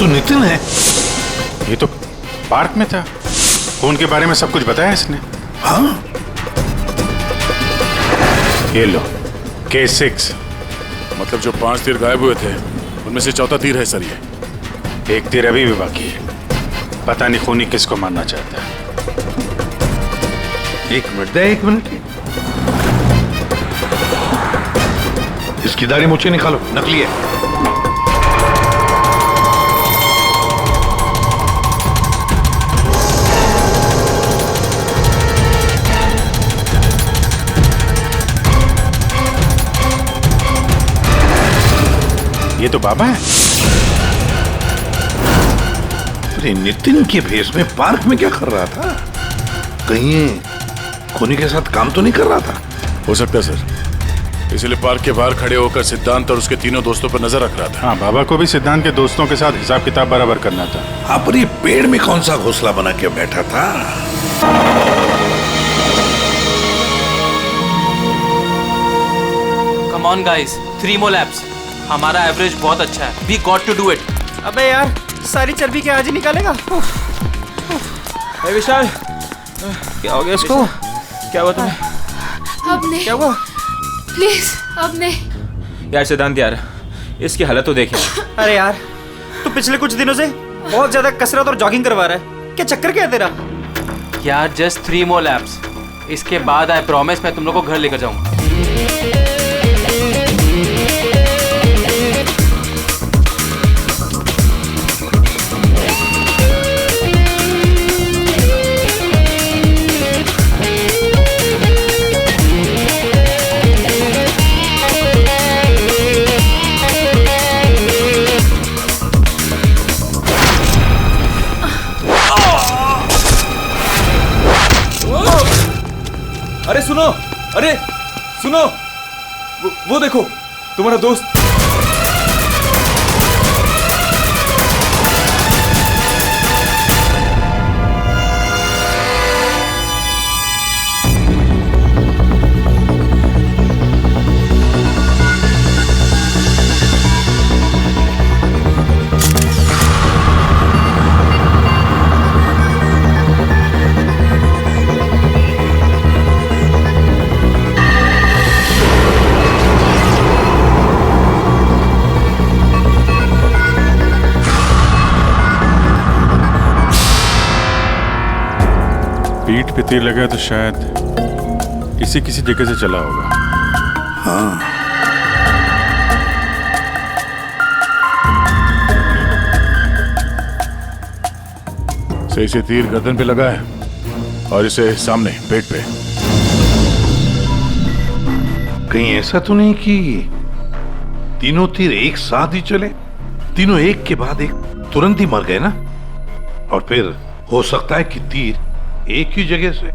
नितिन है। ये तो पार्क में था, फोन के बारे में सब कुछ बताया इसने। हाँ, ये लो K6। मतलब जो 5 तीर गायब हुए थे उनमें से चौथा तीर है सर ये। एक तीर अभी भी बाकी है, पता नहीं खूनी किसको मारना चाहता है। एक मिनट दे, एक मिनट। इसकी दाढ़ी मुझे निकालो, नकली है। ये तो बाबा है। अरे नितिन के भेष में पार्क में क्या कर रहा था? कहीं खूनी के साथ काम तो नहीं कर रहा था? हो सकता है सर, इसलिए पार्क के बाहर खड़े होकर सिद्धांत और उसके तीनों दोस्तों पर नजर रख रहा था। हाँ, बाबा को भी सिद्धांत के दोस्तों के साथ हिसाब किताब बराबर करना था। हाँ, पर ये पेड़ में कौन सा घोंसला बना के बैठा था? Come on guys, 3 more laps। हमारा एवरेज बहुत अच्छा है। We got to do it। अबे यार, सारी चर्बी क्या आज ही निकालेगा? विशाल, क्या हो गया इसको? क्या हुआ तुम्हें? अब नहीं। क्या हुआ? प्लीज अब नहीं। यार सिद्धांत यार, इसकी हालत तो देखे। अरे यार, तू पिछले कुछ दिनों से बहुत ज्यादा कसरत और जॉगिंग करवा रहा है। क्या चक्कर क्या है तेरा? यार जस्ट 3 more laps। इसके बाद आई प्रॉमिस मैं तुम लोग को घर लेकर जाऊंगा। अरे सुनो, अरे सुनो, वो देखो तुम्हारा दोस्त। पीठ पे तीर लगा तो शायद इसी किसी जगह से चला होगा। हाँ, सही से तीर गर्दन पे लगा है और इसे सामने पेट पे। कहीं ऐसा तो नहीं कि तीनों तीर एक साथ ही चले? तीनों एक के बाद एक तुरंत ही मर गए ना? और फिर हो सकता है कि तीर एक ही जगह से।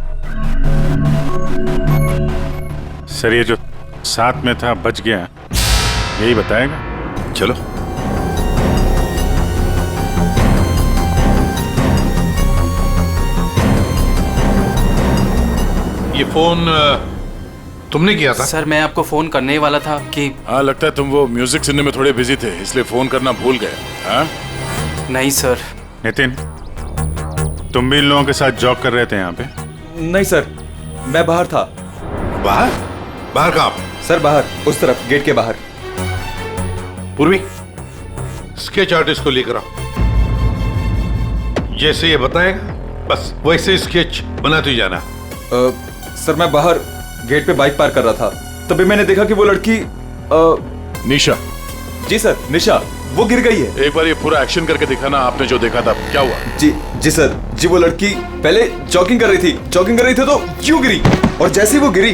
सर ये जो साथ में था बच गया, यही बताएगा। चलो। ये फोन तुमने किया था? सर मैं आपको फोन करने ही वाला था कि हाँ, लगता है तुम वो म्यूजिक सुनने में थोड़े बिजी थे, इसलिए फोन करना भूल गए। हाँ? नहीं सर। नितिन, तुम भी इन लोगों के साथ जॉब कर रहे थे यहाँ पे? नहीं सर, मैं बाहर था। बाहर? बाहर कहाँ पे? सर बाहर, उस तरफ, गेट के बाहर। पूर्वी, स्केच आर्टिस्ट को लेकर आओ। जैसे ये बताएगा बस वैसे स्केच बनाते ही जाना। सर मैं बाहर गेट पे बाइक पार्क कर रहा था, तभी मैंने देखा कि वो लड़की निशा। जी सर, निशा, वो गिर गई है। एक बार ये पूरा एक्शन करके दिखाना, आपने जो देखा था क्या हुआ? जी सर, जी वो लड़की पहले जॉगिंग कर रही थी तो क्यों गिरी, और जैसे ही वो गिरी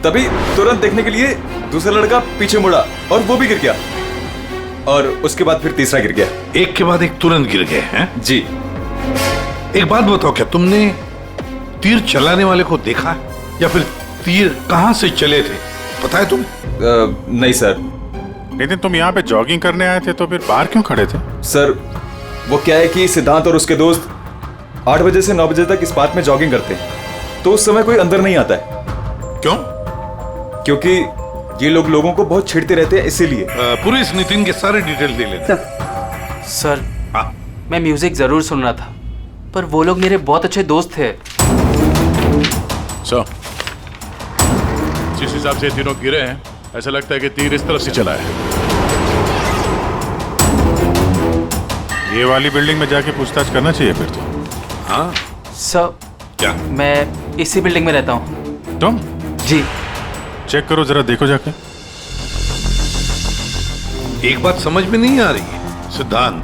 तभी तुरंत देखने के लिए दूसरा लड़का पीछे मुड़ा और वो भी गिर गया, और उसके बाद फिर तीसरा गिर गया। एक के बाद एक तुरंत गिर गए हैं? जी। एक बात बताओ, क्या तुमने तीर चलाने वाले को देखा है या फिर तीर कहां से चले थे, पता है तुम्हें? नहीं सर। लेकिन तुम यहाँ पे जॉगिंग करने आए थे तो फिर बाहर क्यों खड़े थे? सर वो क्या है कि सिद्धांत और उसके दोस्त 8 बजे से 9 बजे तक इस पार्क में जॉगिंग करते हैं, तो उस समय कोई अंदर नहीं आता है। क्यों? क्योंकि ये लोगों को बहुत छेड़ते रहते हैं, इसीलिए। पुलिस नितिन के सारे डिटेल दे लेते। सर हाँ, मैं म्यूजिक जरूर सुन रहा था, पर वो लोग मेरे बहुत अच्छे दोस्त थे। सो जिस हिसाब से तीनों गिरे हैं, ऐसा लगता है कि तीर इस तरफ से चला है। ये वाली बिल्डिंग में जाके पूछताछ करना चाहिए फिर तो। हाँ, सर क्या? मैं इसी बिल्डिंग में रहता हूँ। तुम जी। चेक करो जरा, देखो जाके। एक बात समझ में नहीं आ रही है सिद्धांत,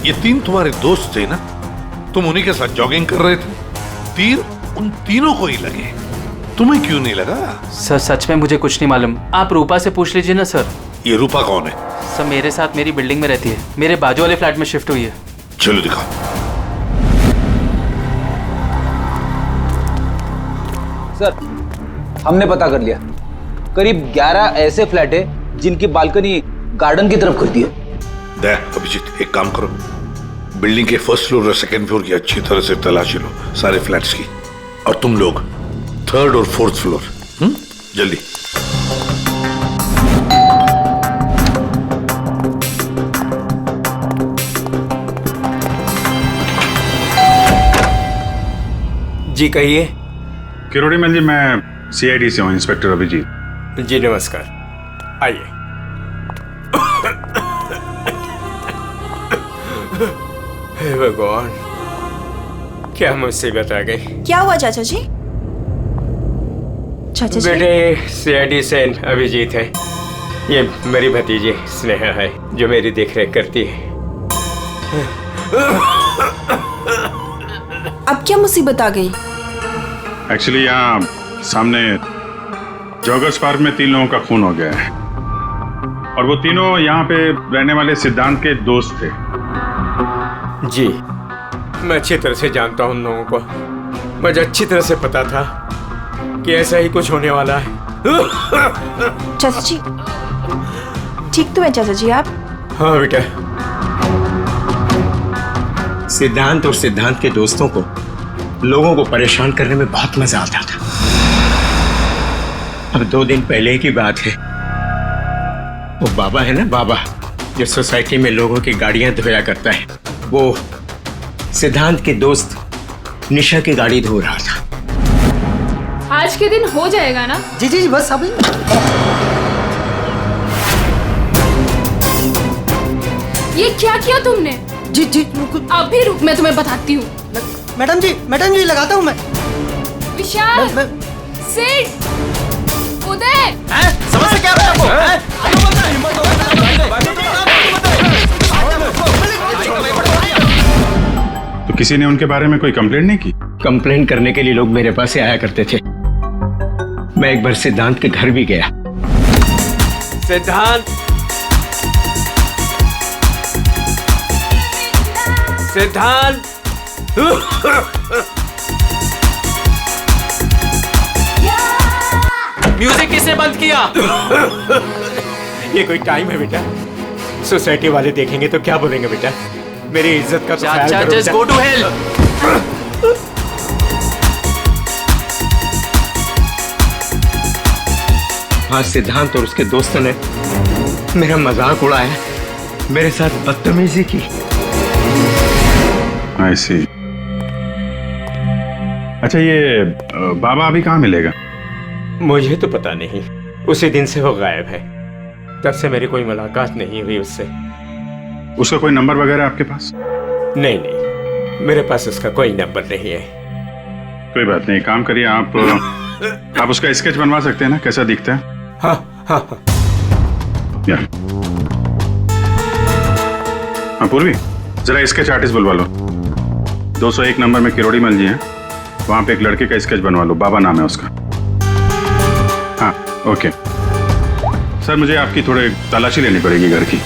ये तीन तुम्हारे दोस्त थे ना, तुम उन्हीं के साथ जॉगिंग कर रहे थे, तीर उन तीनों को ही लगे, तुम्हें क्यों नहीं लगा? सर सच में मुझे कुछ नहीं मालूम, आप रूपा से पूछ लीजिए ना सर। ये रूपा कौन है? सर मेरे साथ मेरी बिल्डिंग में रहती है, मेरे बाजू वाले फ्लैट में शिफ्ट हुई है। चलो दिखाओ। सर हमने पता कर लिया, करीब 11 ऐसे फ्लैट है जिनकी बालकनी गार्डन की तरफ करती है। देख अभिजीत, एक काम करो, बिल्डिंग के फर्स्ट फ्लोर और सेकंड फ्लोर की अच्छी तरह से तलाशी लो, सारे फ्लैट्स की, और तुम लोग थर्ड और फोर्थ फ्लोर। जल्दी। जी कहिए। किरोड़ी मल जी, मैं सीआईडी से हूँ, इंस्पेक्टर अभिजीत। जी नमस्कार, आइए। हे भगवान, क्या मुसीबत आ गई। क्या हुआ चाचा जी? चाचा जी बेटे सीआईडी से अभिजीत है, ये मेरी भतीजी स्नेहा है जो मेरी देखरेख करती है। अब क्या मुसीबत आ गई? एक्चुअली यहाँ सामने जॉगर्स पार्क में 3 लोगों का खून हो गया है, और वो तीनों यहाँ पे रहने वाले सिद्धांत के दोस्त थे। जी मैं अच्छी तरह से जानता हूँ उन लोगों को, मुझे अच्छी तरह से पता था कि ऐसा ही कुछ होने वाला है। चाचा जी ठीक तो है चाचा जी आप? हाँ बेटा, सिद्धांत और सिद्धांत के दोस्तों को लोगों को परेशान करने में बहुत मजा आता था। अब 2 दिन पहले की बात है, वो बाबा है ना, बाबा जो सोसाइटी में लोगों की गाड़ियां धोया करता है, वो सिद्धांत के दोस्त निशा की गाड़ी धो रहा था। आज के दिन हो जाएगा ना? जी जी जी बस अभी। ये क्या किया तुमने? जी जी अभी रुक, मैं तुम्हें बताती हूँ। मैडम जी लगाता हूँ मैं। विशाल, सिड, उदय, समझ क्या तो किसी ने उनके बारे में कोई कंप्लेंट नहीं की? कंप्लेन करने के लिए लोग मेरे पास से आया करते थे। मैं एक बार सिद्धांत के घर भी गया। सिद्धांत, सिद्धांत, म्यूजिक किसने बंद किया? ये कोई टाइम है बेटा? सोसाइटी वाले देखेंगे तो क्या बोलेंगे बेटा? मेरी इज्जत का तो ख्याल चाचा, करो जस्ट बेटा। Go to hell. हाँ, सिद्धांत और उसके दोस्तों ने मेरा मजाक उड़ाया, मेरे साथ बदतमीजी की। I see। अच्छा, ये बाबा अभी कहाँ मिलेगा? मुझे तो पता नहीं, उसी दिन से वो गायब है, तब से मेरी कोई मुलाकात नहीं हुई उससे। उसका कोई नंबर वगैरह आपके पास? नहीं नहीं, मेरे पास उसका कोई नंबर नहीं है। कोई बात नहीं, काम करिए आप उसका स्केच बनवा सकते हैं ना, कैसा दिखता है? हाँ हाँ हाँ। हाँ पूर्वी, जरा स्केच आर्टिस्ट बुलवा लो। 201 नंबर में किरोड़ी मल जी हैं, वहां पे एक लड़के का स्केच बनवा लो, बाबा नाम है उसका। हाँ ओके सर, मुझे आपकी थोड़े तलाशी लेनी पड़ेगी घर की।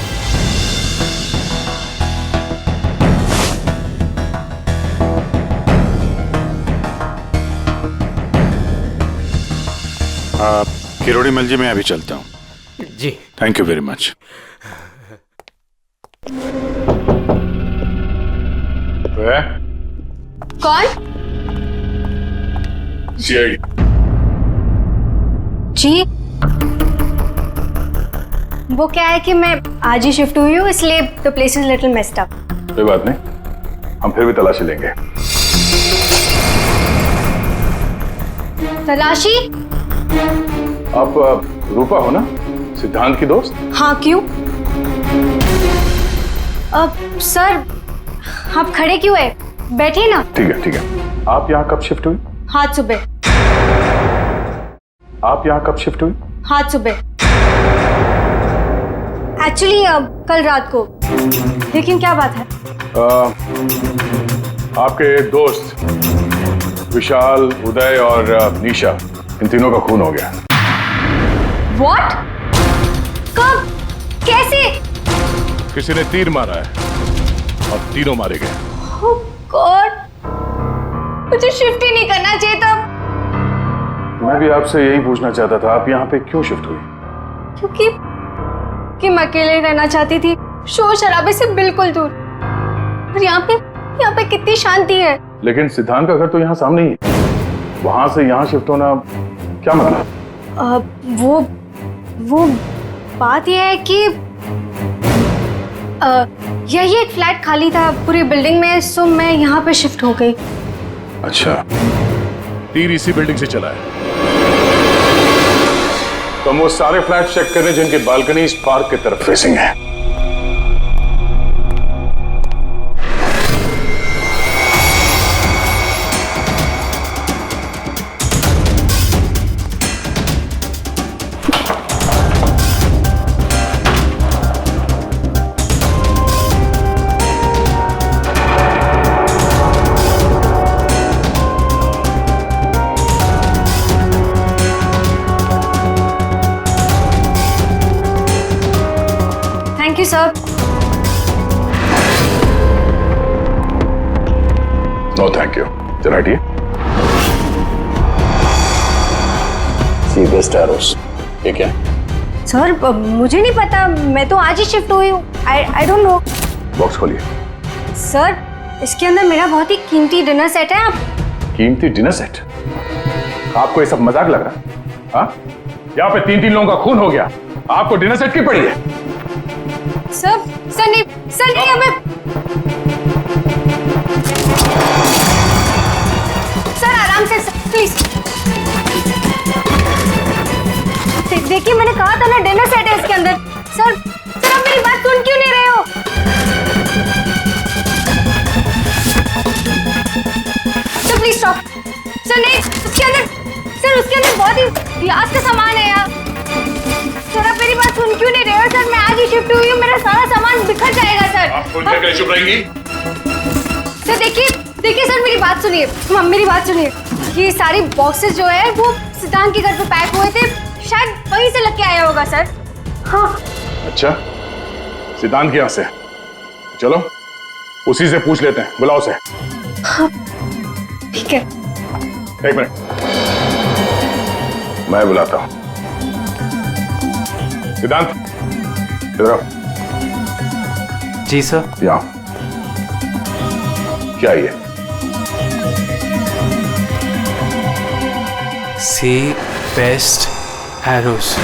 किरोड़ी मल जी, मैं अभी चलता हूँ। जी थैंक यू वेरी मच। कौन? जी वो क्या है कि मैं आज ही शिफ्ट हुई हूँ, इसलिए the place is little messed up. कोई बात नहीं, हम फिर भी तलाशी लेंगे। तलाशी? आप रूपा हो ना, सिद्धांत की दोस्त? हाँ, क्यों? सर, आप खड़े क्यों है? बैठिए ना। ठीक है ठीक है। आप यहाँ कब शिफ्ट हुई? आज सुबह। आप यहाँ कब शिफ्ट हुई? आज सुबह। एक्चुअली कल रात को। लेकिन क्या बात है? आपके दोस्त विशाल, उदय और निशा, इन तीनों का खून हो गया। What? कब? कैसे? किसी ने तीर मारा है और तीनों मारे गए। Oh God! मुझे शिफ्ट ही नहीं करना चाहिए था। मैं भी आपसे यही पूछना चाहता था, आप यहाँ पे क्यों शिफ्ट हुई? क्योंकि मैं अकेले रहना चाहती थी, शोर शराबे से बिल्कुल दूर। और यहाँ पे कितनी शांति है। लेकिन सिद्धांत का घर तो यहाँ सामने ही है, वहां से यहाँ शिफ्ट होना क्या मतलब? वो बात यह है कि यही एक फ्लैट खाली था पूरी बिल्डिंग में, सो मैं यहाँ पे शिफ्ट हो गई। अच्छा, तीर इसी बिल्डिंग से चला है। तो हम वो सारे फ्लैट चेक कर रहे हैं जिनकी बालकनी इस पार्क की तरफ फेसिंग है। Thank you sir. No thank you. चला हटिए। सीधे स्टैरोस। ये क्या? सर, मुझे नहीं पता, मैं तो आज ही शिफ्ट हुई हूँ। I don't know. बॉक्स खोलिए। सर, इसके अंदर मेरा बहुत ही कीमती डिनर सेट है। आप कीमती डिनर सेट? आपको ये सब मजाक लग रहा है? हाँ? यहाँ पे 3 लोगों का खून हो गया, आपको डिनर सेट की पड़ी है? सर नहीं, हमें सर आराम से, प्लीज। देखिए, मैंने कहा था ना डिनर सेट है इसके अंदर। सर आप मेरी बात सुन क्यों नहीं रहे हो? Sir please stop. सर नहीं, उसके अंदर बहुत ही ग्लास का सामान है यार। सर आप मेरी बात सुन क्यों नहीं रहे हो? सर मैं आज ही शिफ्ट हुई हूँ, मेरा सारा सामान बिखर जाएगा सर। आप फोन करके चुप रहेंगी? सर देखिए सर, मेरी बात सुनिए। ये सारी बॉक्सेस जो है वो सिद्धांत के घर पे पैक हुए थे, शायद वहीं से लग के आया होगा सर। हाँ। अच्छा, सिद्धांत के यहाँ से? चलो उसी से पूछ लेते हैं, बुलाओ उसे। हाँ, ठीक है। 1 मिनट, मैं बुलाता हूँ। सिद्धांत, इधर आओ। जी सर। यहाँ क्या ये? सी बेस्ट एरोस।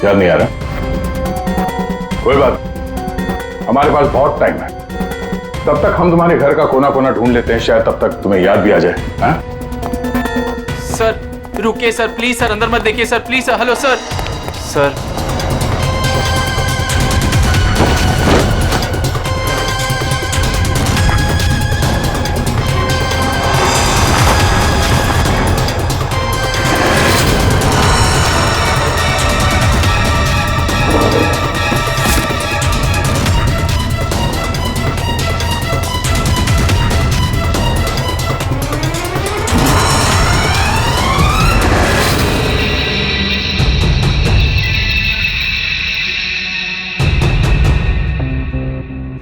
याद नहीं आ रहा? कोई बात, हमारे पास बहुत टाइम है, तब तक हम तुम्हारे घर का कोना कोना ढूंढ लेते हैं, शायद तब तक तुम्हें याद भी आ जाए। हाँ? सर रुकिए सर, प्लीज सर, अंदर मत देखिए sir, please sir. Hello sir. Sir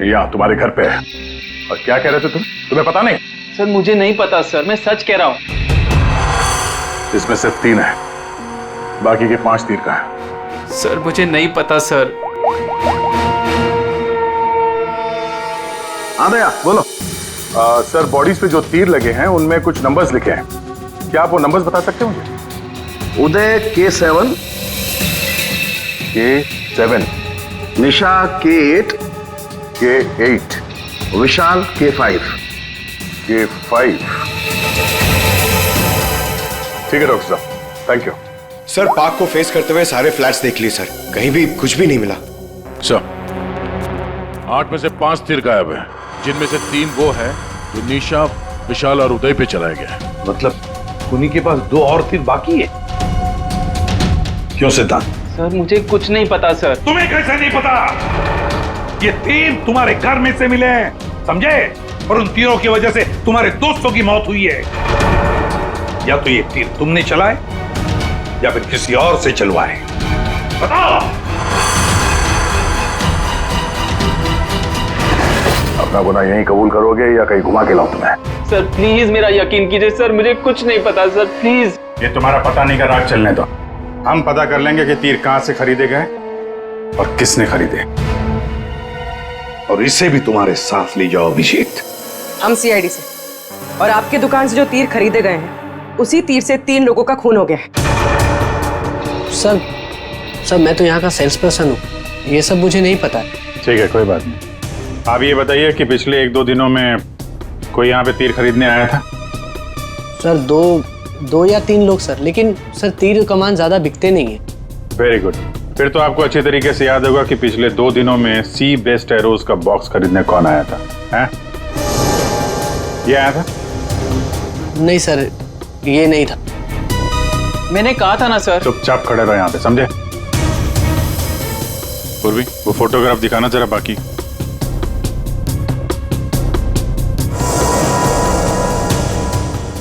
यहाँ तुम्हारे घर पे है। और क्या कह रहे थे तुम? तुम्हें पता नहीं? सर मुझे नहीं पता सर, मैं सच कह रहा हूँ। इसमें सिर्फ 3 है, बाकी के 5 तीर का है। सर मुझे नहीं पता सर। हाँ भैया बोलो। सर बॉडीज पे जो तीर लगे हैं उनमें कुछ नंबर्स लिखे हैं, क्या आप वो नंबर्स बता सकते हैं मुझे? उदय K7, K7, निशा K8, K8, विशाल K5। K5। ठीक है डॉक्टर साहब, थैंक यू। सर पार्क को फेस करते हुए सारे फ्लैट्स देख लिए सर, कहीं भी कुछ भी नहीं मिला। सर 8 में से 5 तीर गायब हैं, जिनमें से 3 वो है जो निशा, विशाल और उदय पे चलाया गया है। मतलब उन्हीं के पास 2 और तीर बाकी है। क्यों सिद्धांत? सर मुझे कुछ नहीं पता सर। तुम्हें कैसे नहीं पता? ये तीर तुम्हारे घर में से मिले हैं, समझे? और उन तीरों की वजह से तुम्हारे दोस्तों की मौत हुई है। या तो ये तीर तुमने चलाए या फिर किसी और से चलवाए, बताओ। अपना गुनाह यहीं कबूल करोगे या कहीं घुमा के लाऊं तुम्हें? सर प्लीज मेरा यकीन कीजिए सर, मुझे कुछ नहीं पता सर, प्लीज। ये तुम्हारा पता नहीं का राग चलने दो, हम पता कर लेंगे कि तीर कहां से खरीदे गए और किसने खरीदे। और इसे भी तुम्हारे साथ ले जाओ अभिषेक। हम सीआईडी से, और आपकी दुकान से जो तीर खरीदे गए हैं उसी तीर से 3 लोगों का खून हो गया है। सर मैं तो यहाँ का सेल्स पर्सन हूँ, ये सब मुझे नहीं पता है। ठीक है कोई बात नहीं। आप ये बताइए कि पिछले 1-2 दिनों में कोई यहाँ पे तीर खरीदने आया था? सर दो या 3 लोग सर, लेकिन सर तीर कमान ज्यादा बिकते नहीं है। वेरी गुड, फिर तो आपको अच्छी तरीके से याद होगा कि पिछले 2 दिनों में सी बेस्ट एरोज का बॉक्स खरीदने कौन आया था? हैं? ये आया था? नहीं सर, ये नहीं था। मैंने कहा था ना सर। चुपचाप खड़े रहो यहाँ पे, समझे? पूर्वी वो फोटोग्राफ दिखाना जरा बाकी।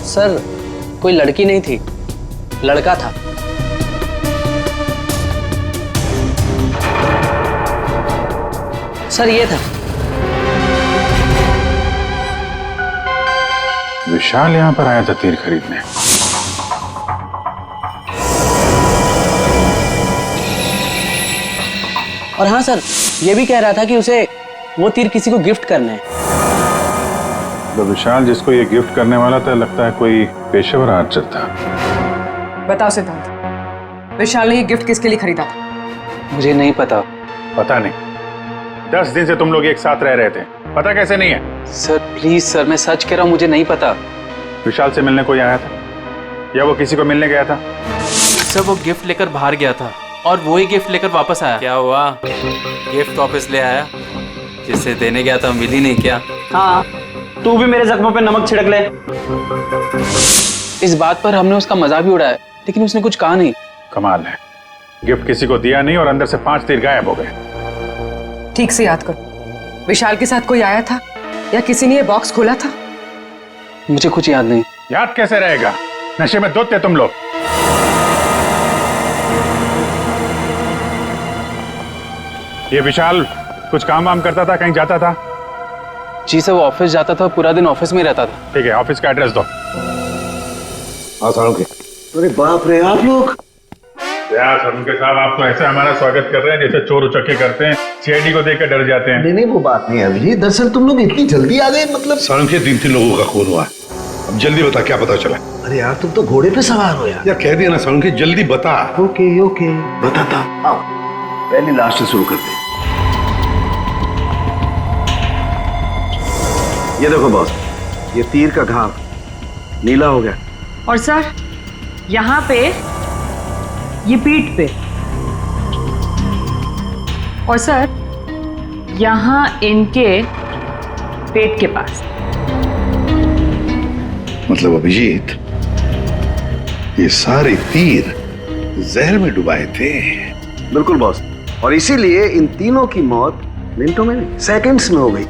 सर कोई लड़की नहीं थी, लड़का था। सर ये था। विशाल यहाँ पर आया था तीर खरीदने। और हाँ सर, ये भी कह रहा था कि उसे वो तीर किसी को गिफ्ट करने हैं। तो विशाल जिसको ये गिफ्ट करने वाला था, लगता है कोई पेशेवर आर्चर था। बताओ सिद्धांत, विशाल ने ये गिफ्ट किसके लिए खरीदा था? मुझे नहीं पता। पता नहीं? 10 दिन से तुम लोग एक साथ रह रहे थे, पता कैसे नहीं है? सर प्लीज सर, मैं सच कह रहा हूँ, मुझे नहीं पता। विशाल से मिलने कोई आया था या वो किसी को मिलने गया था? सर वो गिफ्ट लेकर बाहर गया था और वो ही गिफ्ट लेकर वापस आया। क्या हुआ? गिफ्ट वापस ले आया? जिसे देने गया था मिली नहीं क्या? हाँ, तू भी मेरे जख्मों पे नमक छिड़क ले। इस बात पर हमने उसका मजाक भी उड़ाया, लेकिन उसने कुछ कहा नहीं। कमाल है, गिफ्ट किसी को दिया नहीं और अंदर से 5 तीर गायब हो गए। ठीक से याद करो, विशाल के साथ कोई आया था या किसी ने ये बॉक्स खोला था? मुझे कुछ याद नहीं। याद कैसे रहेगा? नशे में धुत थे तुम लोग। ये विशाल कुछ काम वाम करता था, कहीं जाता था? जी सर, वो ऑफिस जाता था, पूरा दिन ऑफिस में रहता था। ठीक है, ऑफिस का एड्रेस दो। अरे बाप रे, आप लोग उनके साहब आपको ऐसे हमारा स्वागत कर रहे हैं जैसे चोर उचक्के करते हैं, सीआईडी को देखकर डर जाते हैं। नहीं वो बात नहीं है अभिजीत, दरअसल तुम लोग इतनी जल्दी आ गए, मतलब सालुंखे 3 लोगों का खून हुआ है। अब जल्दी बता, क्या पता चला? अरे यार तुम तो घोड़े पे सवार हो यार। कह दिया ना सालुंखे, जल्दी बता। ओके बताता। आओ पहले लास्ट से शुरू करते हैं। ये देखो बॉस, ये तीर का घाव नीला हो गया। और सर यहाँ पे, ये पीठ पे, और सर यहाँ इनके पेट के पास। मतलब अभिजीत, ये सारे तीर जहर में डुबाए थे। बिल्कुल बॉस, और इसीलिए इन तीनों की मौत मिनटों में नहीं, सेकंड्स में हो गई।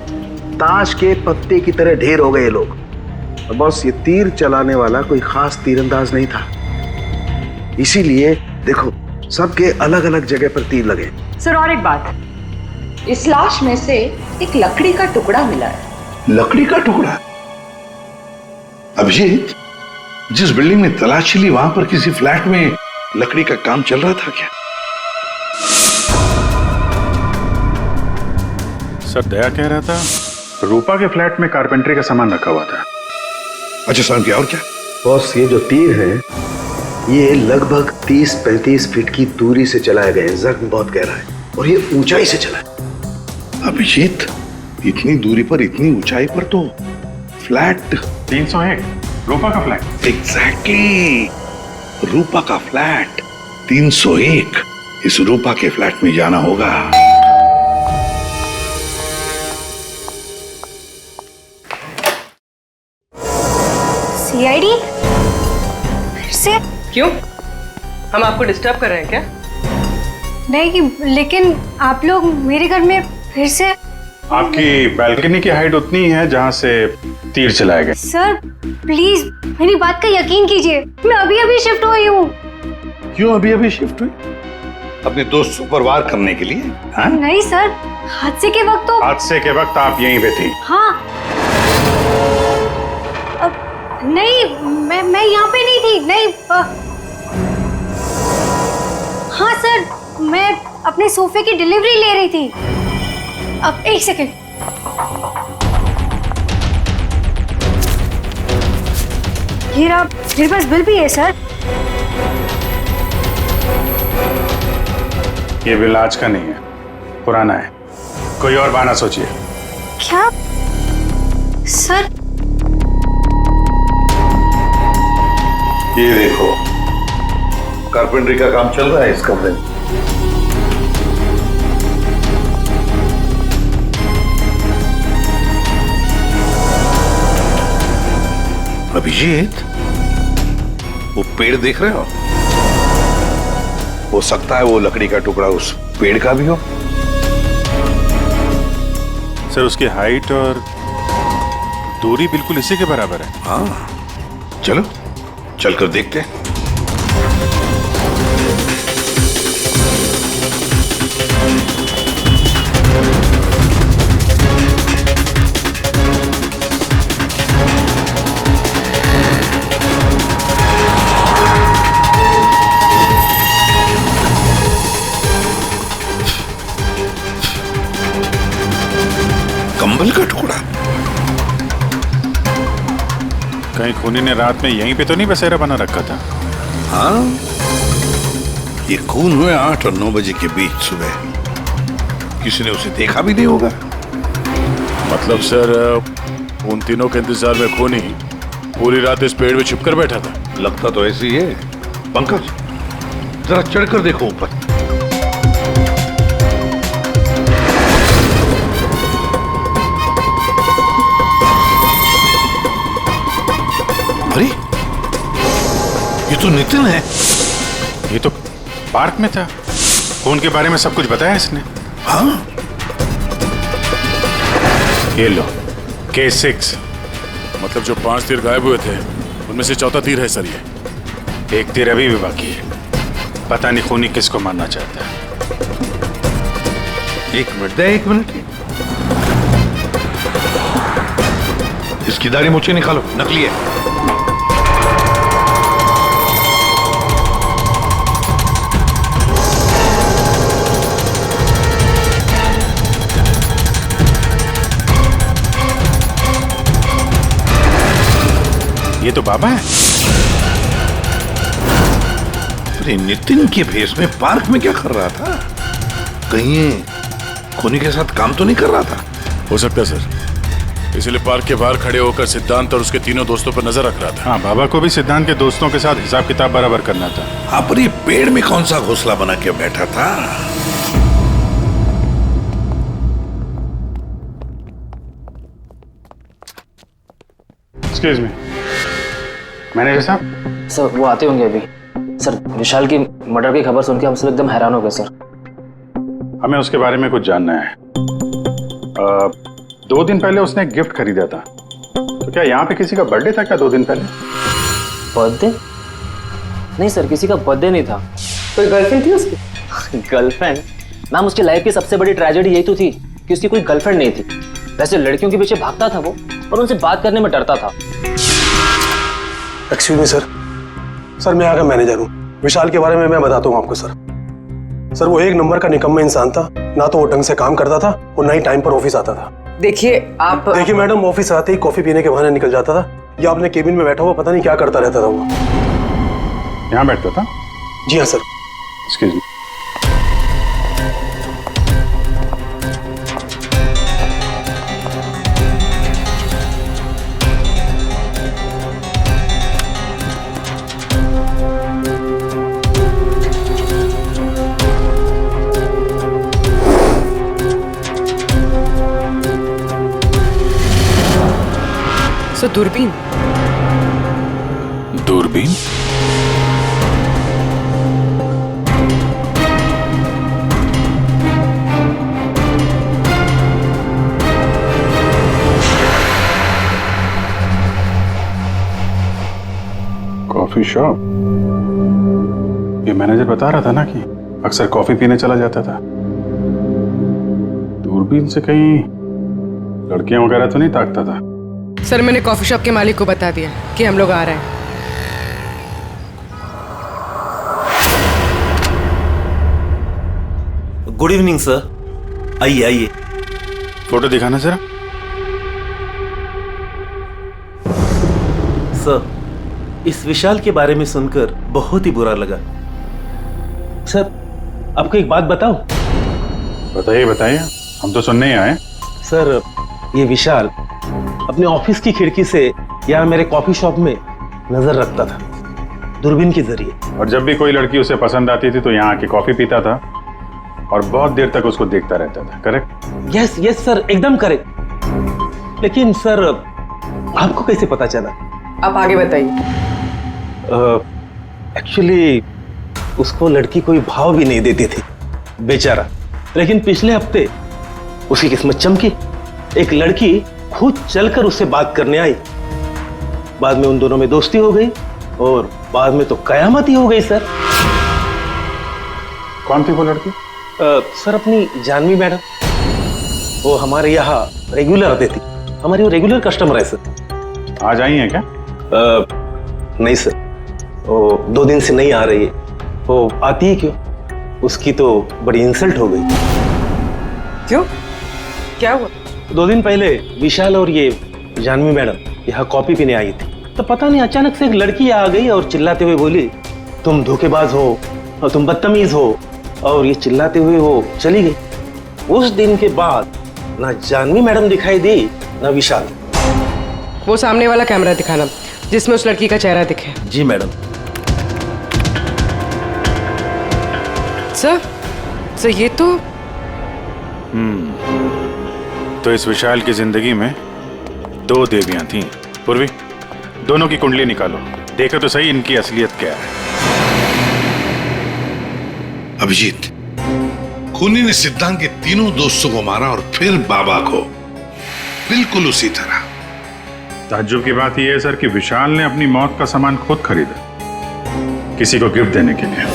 ताश के पत्ते की तरह ढेर हो गए ये लोग। और बॉस, ये तीर चलाने वाला कोई खास तीरंदाज नहीं था, इसीलिए देखो सबके अलग अलग जगह पर तीर लगे। सर और एक बात, इस लाश में से एक लकड़ी का टुकड़ा मिला है। लकड़ी का टुकड़ा? अभिजीत, जिस बिल्डिंग में तलाशी ली वहां पर किसी फ्लैट में लकड़ी का काम चल रहा था क्या? सर दया कह रहा था रूपा के फ्लैट में कारपेंटरी का सामान रखा हुआ था। अच्छा सर, क्या और क्या? बॉस, ये जो तीर है ये लगभग 30-35 फीट की दूरी से चलाए गए हैं। जख्म बहुत गहरा है और ये ऊंचाई से चला है। अभिजीत, इतनी दूरी पर, इतनी ऊंचाई पर तो फ्लैट 301 रूपा का फ्लैट। एग्जैक्टली, रूपा का फ्लैट 301। इस रूपा के फ्लैट में जाना होगा। सीआईडी फिर से? क्यों, हम आपको डिस्टर्ब कर रहे हैं क्या? नहीं, लेकिन आप लोग मेरे घर में फिर से? आपकी बालकनी की हाइट उतनी है जहां से तीर चलाए गए। सर प्लीज मेरी बात का यकीन कीजिए, मैं अभी अभी शिफ्ट हुई हूँ। क्यों अभी अभी शिफ्ट हुई? अपने दोस्त को परवार करने के लिए? हाँ? नहीं सर, हादसे के वक्त तो। हादसे के वक्त आप यहीं पे थी? हाँ। नहीं, मैं यहाँ पे नहीं थी। नहीं हाँ सर, मैं अपने सोफे की डिलीवरी ले रही थी। अब एक सेकंड। ये रहा, मेरे पास बिल भी है सर। ये बिल आज का नहीं है, पुराना है। कोई और बहाना सोचिए। क्या सर? ये देखो, कारपेंटरी का काम चल रहा है इस कमरे में। अभिजीत, वो पेड़ देख रहे हो सकता है वो लकड़ी का टुकड़ा उस पेड़ का भी हो। सर, उसकी हाइट और दूरी बिल्कुल इसी के बराबर है। हाँ, चलो चलकर देखते हैं। कंबल का टुकड़ा। कहीं खूनी ने रात में यहीं पे तो नहीं बसेरा बना रखा था? हाँ, ये खून हुए 8 और 9 बजे के बीच सुबह। किसी ने उसे देखा भी नहीं होगा। मतलब सर, उन तीनों के इंतजार में खूनी पूरी रात इस पेड़ में छुपकर बैठा था? लगता तो ऐसे ही है। पंकज, जरा चढ़कर देखो ऊपर। अरे, ये तो नितिन है। ये तो पार्क में था। खून के बारे में सब कुछ बताया इसने। हाँ, ये लो K6। मतलब जो 5 तीर गायब हुए थे उनमें से चौथा तीर है सर। ये एक तीर अभी भी बाकी है। पता नहीं खूनी किसको मारना चाहता है। एक मिनट। इसकी दाढ़ी मूछें निकालो, नकली है। ये तो बाबा है। अरे, नितिन के भेष में पार्क में क्या कर रहा था? कहीं ये खूनी के साथ काम तो नहीं कर रहा था? हो सकता है सर, इसलिए पार्क के बाहर खड़े होकर सिद्धांत और उसके तीनों दोस्तों पर नजर रख रहा था। हाँ, बाबा को भी सिद्धांत के दोस्तों के साथ हिसाब किताब बराबर करना था। हाँ, पर ये पेड़ में कौन सा घोंसला बना के बैठा था? एक्सक्यूज मी, मैनेजर साहब। सर वो आते होंगे अभी। सर, विशाल की मर्डर की खबर सुन के हम सब एकदम हैरान हो गए सर। हमें उसके बारे में कुछ जानना है। 2 दिन पहले उसने एक गिफ्ट खरीदा था, तो क्या यहाँ पे किसी का बर्थडे था क्या 2 दिन पहले? बर्थडे? नहीं सर, किसी का बर्थडे नहीं था। कोई गर्लफ्रेंड थी उसकी? गर्लफ्रेंड? मैम, उसकी लाइफ की सबसे बड़ी ट्रेजेडी यही तो थी कि उसकी कोई गर्लफ्रेंड नहीं थी। वैसे लड़कियों के पीछे भागता था वो, और उनसे बात करने में डरता था। एक्सक्यूज मी सर, मैं यहाँ का मैनेजर हूँ। विशाल के बारे में मैं बताता हूँ आपको सर। वो 1 नंबर का निकम्मा इंसान था। ना तो वो ढंग से काम करता था और ना ही टाइम पर ऑफिस आता था। देखिए आप देखिए मैडम, ऑफिस आते ही कॉफी पीने के बहाने निकल जाता था या अपने केबिन में बैठा हुआ पता नहीं क्या करता रहता था वो। यहाँ बैठता था? जी हाँ सर। Excuse me. सो दूरबीन दूरबीन? Coffee shop? ये मैनेजर बता रहा था ना कि अक्सर कॉफी पीने चला जाता था। दूरबीन से कहीं लड़कियां वगैरह तो नहीं ताकता था? सर मैंने कॉफी शॉप के मालिक को बता दिया कि हम लोग आ रहे हैं। गुड इवनिंग सर, आइए आइए। फोटो दिखाना जरा। सर, इस विशाल के बारे में सुनकर बहुत ही बुरा लगा। सर, आपको एक बात बताऊं? बताइए बताइए, हम तो सुनने ही आए। सर, ये विशाल अपने ऑफिस की खिड़की से यहाँ मेरे कॉफी शॉप में नजर रखता था, दूरबीन के जरिए। और जब भी कोई लड़की उसे पसंद आती थी तो यहाँ आके कॉफी पीता था और बहुत देर तक उसको देखता रहता था। करेक्ट? यस यस सर, एकदम करेक्ट। लेकिन सर, आपको कैसे पता चला? आप आगे बताइए। एक्चुअली उसको लड़की कोई भाव भी नहीं देती थी बेचारा। लेकिन पिछले हफ्ते उसकी किस्मत चमकी। एक लड़की खुद चलकर उससे बात करने आई। बाद में उन दोनों में दोस्ती हो गई और बाद में तो कयामत ही हो गई सर। कौन थी वो लड़की? सर, अपनी जानवी मैडम। वो हमारे यहाँ रेगुलर आती थी, हमारी वो रेगुलर कस्टमर है सर। आज आई है क्या? नहीं सर, वो 2 दिन से नहीं आ रही है। वो आती है क्यों? उसकी तो बड़ी इंसल्ट हो गई। क्यों, क्या हुआ? 2 दिन पहले विशाल और ये जानवी मैडम यहाँ कॉफी पीने आई थी, तो पता नहीं अचानक से एक लड़की आ गई और चिल्लाते हुए बोली, तुम धोखेबाज हो और तुम बदतमीज हो, और ये चिल्लाते हुए वो चली गई। उस दिन के बाद ना जानवी मैडम दिखाई दी ना विशाल। वो सामने वाला कैमरा दिखाना जिसमें उस लड़की का चेहरा दिखे। जी मैडम। सर ये तो इस विशाल की जिंदगी में 2 देवियां थीं। पूर्वी, दोनों की कुंडली निकालो, देखो तो सही इनकी असलियत क्या है। अभिजीत, खूनी ने सिद्धांत के तीनों दोस्तों को मारा और फिर बाबा को, बिल्कुल उसी तरह। ताज्जुब की बात यह है सर कि विशाल ने अपनी मौत का सामान खुद खरीदा, किसी को गिफ्ट देने के लिए।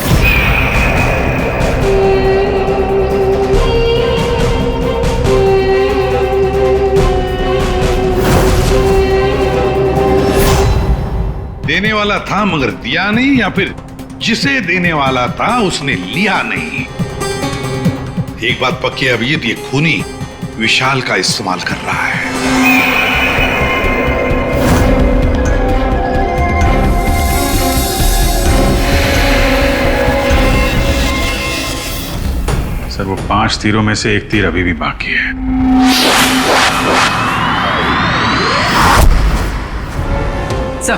देने वाला था मगर दिया नहीं, या फिर जिसे देने वाला था उसने लिया नहीं। एक बात पक्की है अभिजीत, ये खूनी विशाल का इस्तेमाल कर रहा है। सर, वो 5 तीरों में से 1 तीर अभी भी बाकी है। सर,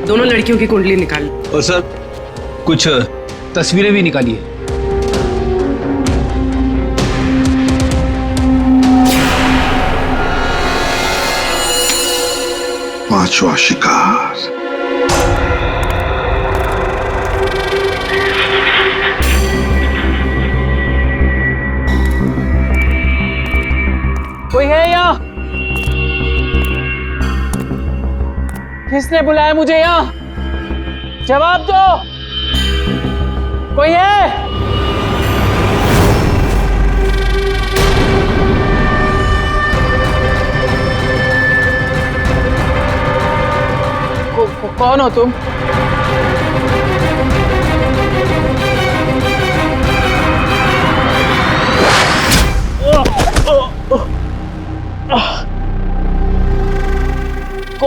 दोनों लड़कियों की कुंडली निकाली। और सर, कुछ तस्वीरें भी निकाली है। पांचवा शिकार। कोई है यहाँ? किसने बुलाया मुझे यहाँ? जवाब दो, कोई है? कौन हो तुम?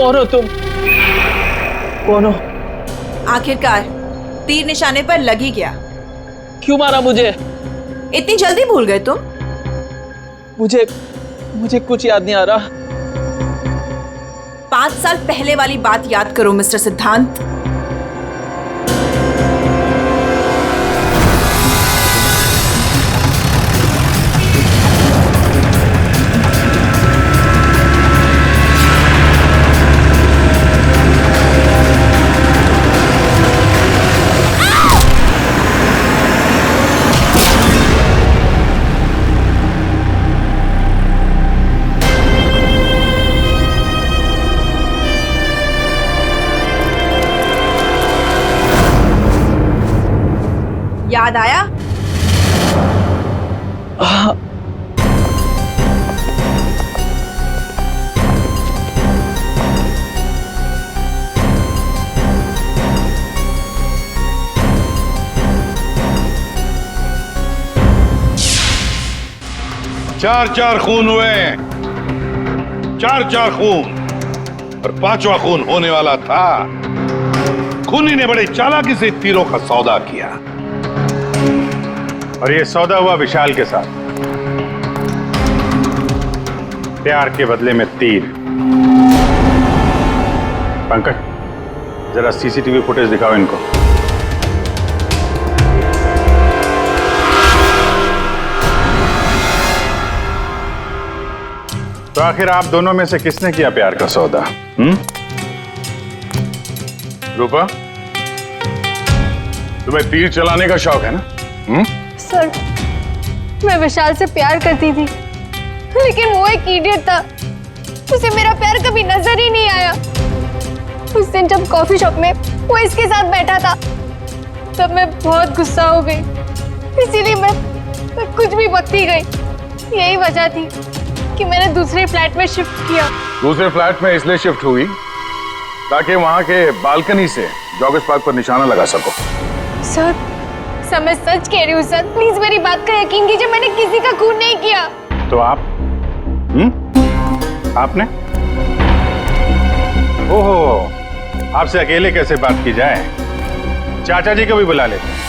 कौन हो तुम? कौन हो? आखिरकार तीर निशाने पर लग ही गया। क्यों मारा मुझे? इतनी जल्दी भूल गए तुम? मुझे कुछ याद नहीं आ रहा। 5 साल पहले वाली बात याद करो मिस्टर सिद्धांत। याद आया? चार खून हुए, 4 खून, और 5वां खून होने वाला था। खूनी ने बड़े चालाकी से तीरों का सौदा किया, और ये सौदा हुआ विशाल के साथ। प्यार के बदले में तीर। पंकज, जरा सीसीटीवी फुटेज दिखाओ इनको। तो आखिर आप दोनों में से किसने किया प्यार का सौदा? रूपा, तुम्हें तीर चलाने का शौक है ना? सर, मैं विशाल से प्यार करती थी, लेकिन वो एक इडियट था। उसे मेरा प्यार कभी नजर ही नहीं आया। उस दिन जब कॉफी शॉप में वो इसके साथ बैठा था, तब मैं बहुत गुस्सा हो गई। इसीलिए मैं कुछ भी बकती गई। यही वजह थी कि मैंने दूसरे फ्लैट में शिफ्ट किया। दूसरे फ्लैट में इसलिए शिफ्ट हुई ताकि वहां के बालकनी से जॉगर्स पार्क पर निशाना लगा सको। सर, मैं सच कह रही हूँ सर, प्लीज मेरी बात का यकीन कीजिए। मैंने किसी का खून नहीं किया। तो आप? आपने? ओहो, आपसे अकेले कैसे बात की जाए? चाचा जी को भी बुला लेते हैं।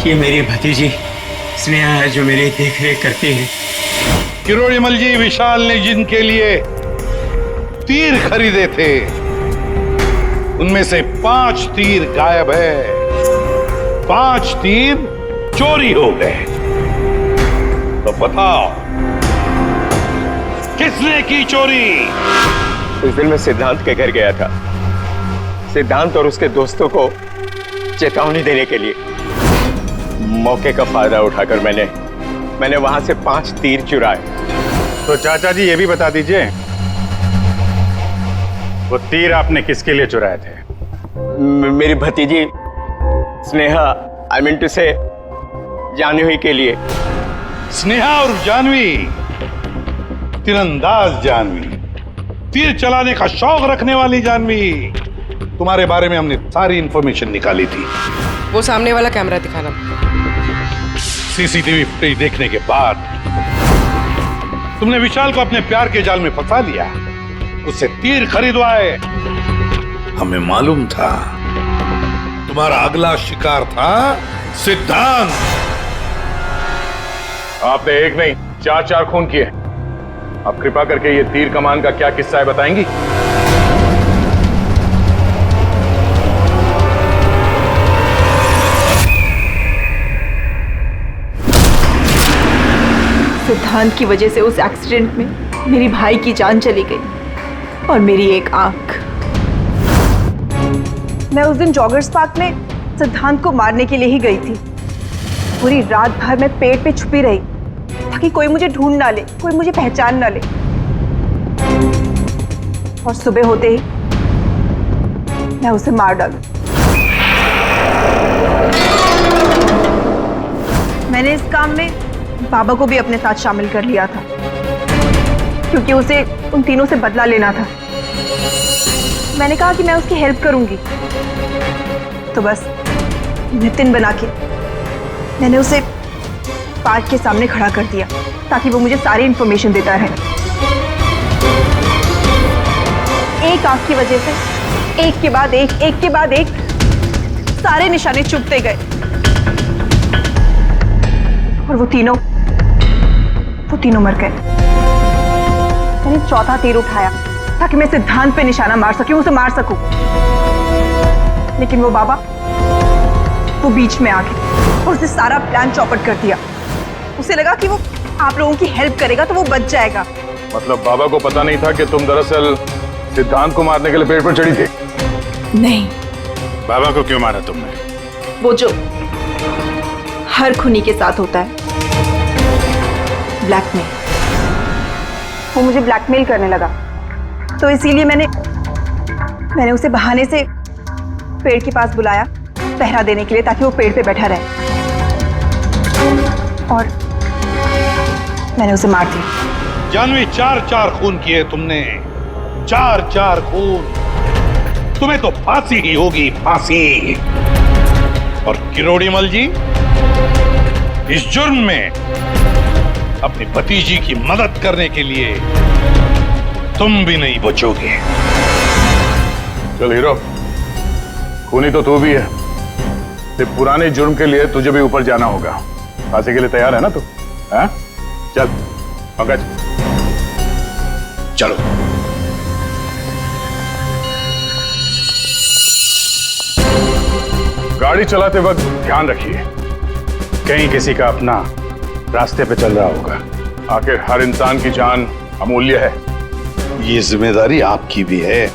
ये मेरी भतीजी स्नेहा है जो मेरी देख रेख करती है। किरोड़ीमल जी, विशाल ने जिनके लिए तीर खरीदे थे उनमें से 5 तीर गायब है। 5 तीर चोरी हो गए। तो बताओ, किसने की चोरी? उस दिन मैं सिद्धांत के घर गया था, सिद्धांत और उसके दोस्तों को चेतावनी देने के लिए। मौके का फायदा उठाकर मैंने वहां से 5 तीर चुराए। तो चाचा जी ये भी बता दीजिए, वो तीर आपने किसके लिए चुराए थे? मेरी भतीजी स्नेहा, आई मीन टू से जानवी के लिए। स्नेहा और जानवी, तीरंदाज जानवी, तीर चलाने का शौक रखने वाली जानवी। तुम्हारे बारे में हमने सारी इंफॉर्मेशन निकाली थी। वो सामने वाला कैमरा दिखाना। सीसीटीवी फुटेज देखने के बाद तुमने विशाल को अपने प्यार के जाल में फंसा लिया, उससे तीर खरीदवाए। हमें मालूम था तुम्हारा अगला शिकार था सिद्धांत। आपने एक नहीं 4 खून किए। आप कृपा करके ये तीर कमान का क्या किस्सा है बताएंगी? सिद्धांत की वजह से उस एक्सीडेंट में मेरी भाई की जान चली गई और मेरी एक आंख। मैं उस दिन जॉगर्स पार्क में सिद्धांत को मारने के लिए ही गई थी। पूरी रात भर मैं पेड़ पे छुपी रही ताकि कोई मुझे ढूंढ ना ले, कोई मुझे पहचान ना ले। और सुबह होते ही मैं उसे मार डालूं। मैंने इस काम में बाबा को भी अपने साथ शामिल कर लिया था, क्योंकि उसे उन तीनों से बदला लेना था। मैंने कहा कि मैं उसकी हेल्प करूंगी, तो बस नितिन बना के मैंने उसे पार्क के सामने खड़ा कर दिया ताकि वो मुझे सारी इंफॉर्मेशन देता रहे। एक आंख की वजह से एक के बाद एक सारे निशाने चुभते गए और वो तीनों मर गए। मैंने चौथा तीर उठाया ताकि मैं सिद्धांत पे निशाना मार सकूं, उसे मार सकूं, लेकिन वो बाबा वो बीच में आ गए और उसने सारा प्लान चौपट कर दिया। उसे लगा कि वो आप लोगों की हेल्प करेगा तो वो बच जाएगा। मतलब बाबा को पता नहीं था कि तुम दरअसल सिद्धांत को मारने के लिए पेड़ पर चढ़ी थी? नहीं। बाबा को क्यों मारा तुमने? वो जो हर खूनी के साथ होता है, ब्लैकमेल। वो मुझे ब्लैकमेल करने लगा, तो इसीलिए मैंने उसे बहाने से पेड़ के पास बुलाया पहरा देने के लिए ताकि वो पेड़ पे बैठा रहे, और मैंने उसे मार दिया। जानवी, 4 खून किए तुमने, 4 खून। तुम्हें तो फांसी ही होगी, फांसी। और किरोड़ीमल जी, इस जुर्म में अपनी भतीजी की मदद करने के लिए तुम भी नहीं बचोगे। चल हीरो, खूनी तो तू भी है, ते पुराने जुर्म के लिए तुझे भी ऊपर जाना होगा। फांसी के लिए तैयार है ना तू? हाँ? चल पंकज, चलो। गाड़ी चलाते वक्त ध्यान रखिए, कहीं किसी का अपना रास्ते पे चल रहा होगा। आखिर हर इंसान की जान अमूल्य है। ये जिम्मेदारी आपकी भी है।